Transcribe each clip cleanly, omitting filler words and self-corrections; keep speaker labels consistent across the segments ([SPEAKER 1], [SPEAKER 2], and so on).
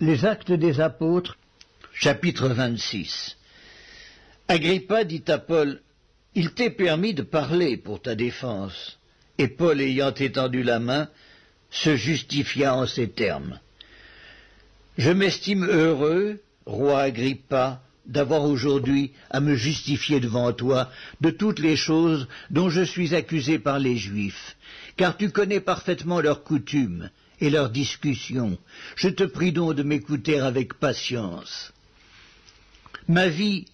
[SPEAKER 1] Les Actes des Apôtres, chapitre 26. Agrippa dit à Paul, « Il t'est permis de parler pour ta défense. » Et Paul, ayant étendu la main, se justifia en ces termes. « Je m'estime heureux, roi Agrippa, d'avoir aujourd'hui à me justifier devant toi de toutes les choses dont je suis accusé par les Juifs, car tu connais parfaitement leurs coutumes et leurs discussions. Je te prie donc de m'écouter avec patience. Ma vie,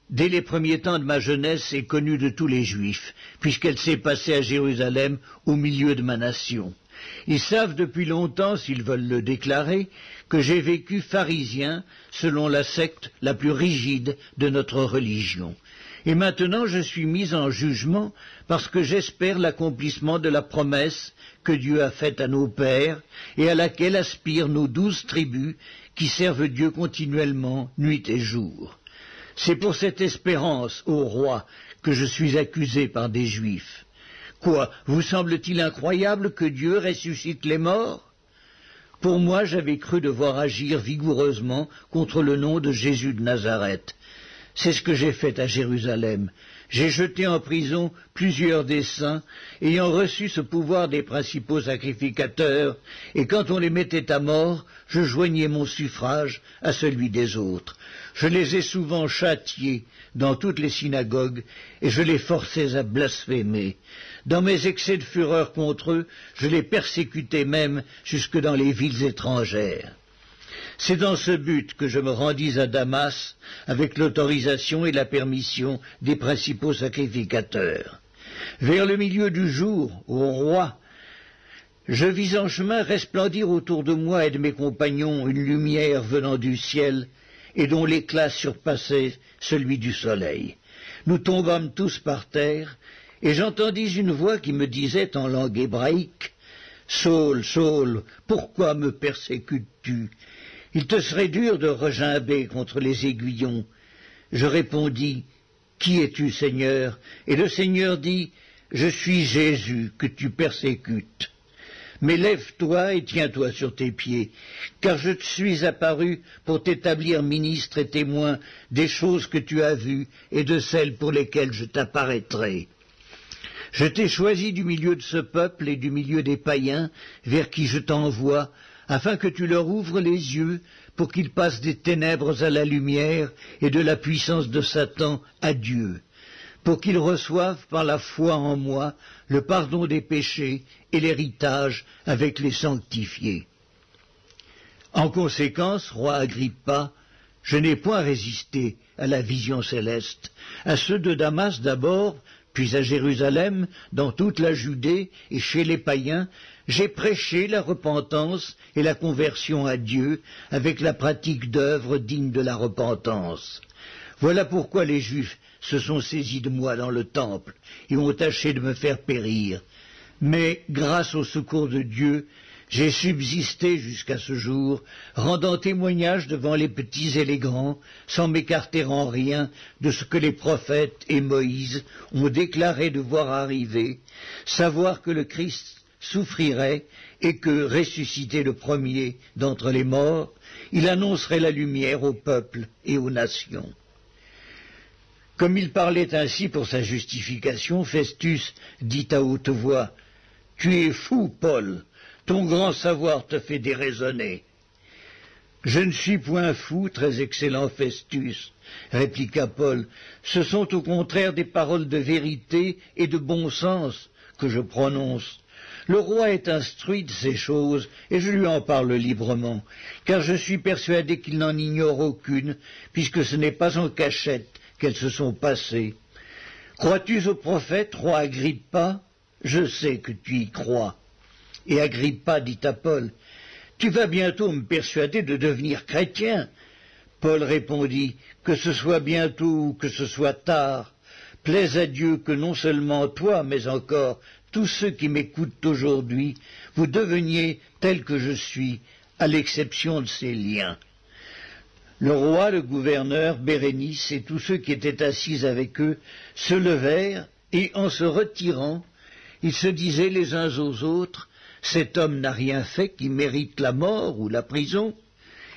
[SPEAKER 1] dès les premiers temps de ma jeunesse, est connue de tous les Juifs, puisqu'elle s'est passée à Jérusalem, au milieu de ma nation. Ils savent depuis longtemps, s'ils veulent le déclarer, que j'ai vécu pharisien selon la secte la plus rigide de notre religion. Et maintenant je suis mis en jugement parce que j'espère l'accomplissement de la promesse que Dieu a faite à nos pères et à laquelle aspirent nos 12 tribus qui servent Dieu continuellement, nuit et jour. C'est pour cette espérance, ô roi, que je suis accusé par des Juifs. Quoi, vous semble-t-il incroyable que Dieu ressuscite les morts? Pour moi, j'avais cru devoir agir vigoureusement contre le nom de Jésus de Nazareth. C'est ce que j'ai fait à Jérusalem. J'ai jeté en prison plusieurs des saints, ayant reçu ce pouvoir des principaux sacrificateurs, et quand on les mettait à mort, je joignais mon suffrage à celui des autres. Je les ai souvent châtiés dans toutes les synagogues, et je les forçais à blasphémer. Dans mes excès de fureur contre eux, je les persécutais même jusque dans les villes étrangères. C'est dans ce but que je me rendis à Damas avec l'autorisation et la permission des principaux sacrificateurs. Vers le milieu du jour, ô roi, je vis en chemin resplendir autour de moi et de mes compagnons une lumière venant du ciel et dont l'éclat surpassait celui du soleil. Nous tombâmes tous par terre et j'entendis une voix qui me disait en langue hébraïque, « Saul, Saul, pourquoi me persécutes-tu ? Il te serait dur de regimber contre les aiguillons. » Je répondis, « Qui es-tu, Seigneur ?» Et le Seigneur dit, « Je suis Jésus que tu persécutes. Mais lève-toi et tiens-toi sur tes pieds, car je te suis apparu pour t'établir ministre et témoin des choses que tu as vues et de celles pour lesquelles je t'apparaîtrai. Je t'ai choisi du milieu de ce peuple et du milieu des païens vers qui je t'envoie, afin que tu leur ouvres les yeux pour qu'ils passent des ténèbres à la lumière et de la puissance de Satan à Dieu, pour qu'ils reçoivent par la foi en moi le pardon des péchés et l'héritage avec les sanctifiés. En conséquence, roi Agrippa, je n'ai point résisté à la vision céleste, à ceux de Damas d'abord, puis à Jérusalem, dans toute la Judée et chez les païens, j'ai prêché la repentance et la conversion à Dieu avec la pratique d'œuvres dignes de la repentance. Voilà pourquoi les Juifs se sont saisis de moi dans le temple et ont tâché de me faire périr. Mais, grâce au secours de Dieu, j'ai subsisté jusqu'à ce jour, rendant témoignage devant les petits et les grands, sans m'écarter en rien de ce que les prophètes et Moïse ont déclaré devoir arriver, savoir que le Christ souffrirait et que, ressuscité le premier d'entre les morts, il annoncerait la lumière au peuple et aux nations. » Comme il parlait ainsi pour sa justification, Festus dit à haute voix, « Tu es fou, Paul, ton grand savoir te fait déraisonner. »« Je ne suis point fou, très excellent Festus, » répliqua Paul, « ce sont au contraire des paroles de vérité et de bon sens que je prononce. Le roi est instruit de ces choses, et je lui en parle librement, car je suis persuadé qu'il n'en ignore aucune, puisque ce n'est pas en cachette qu'elles se sont passées. Crois-tu au prophète, roi Agrippa? Je sais que tu y crois. » Et Agrippa dit à Paul, « Tu vas bientôt me persuader de devenir chrétien. » Paul répondit, « Que ce soit bientôt ou que ce soit tard, plaise à Dieu que non seulement toi, mais encore tous ceux qui m'écoutent aujourd'hui, vous deveniez tels que je suis, à l'exception de ces liens. » Le roi, le gouverneur, Bérénice et tous ceux qui étaient assis avec eux se levèrent et, en se retirant, ils se disaient les uns aux autres, « Cet homme n'a rien fait qui mérite la mort ou la prison. »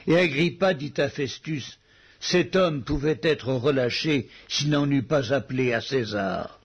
[SPEAKER 1] Et Agrippa dit à Festus, cet homme pouvait être relâché s'il n'en eût pas appelé à César.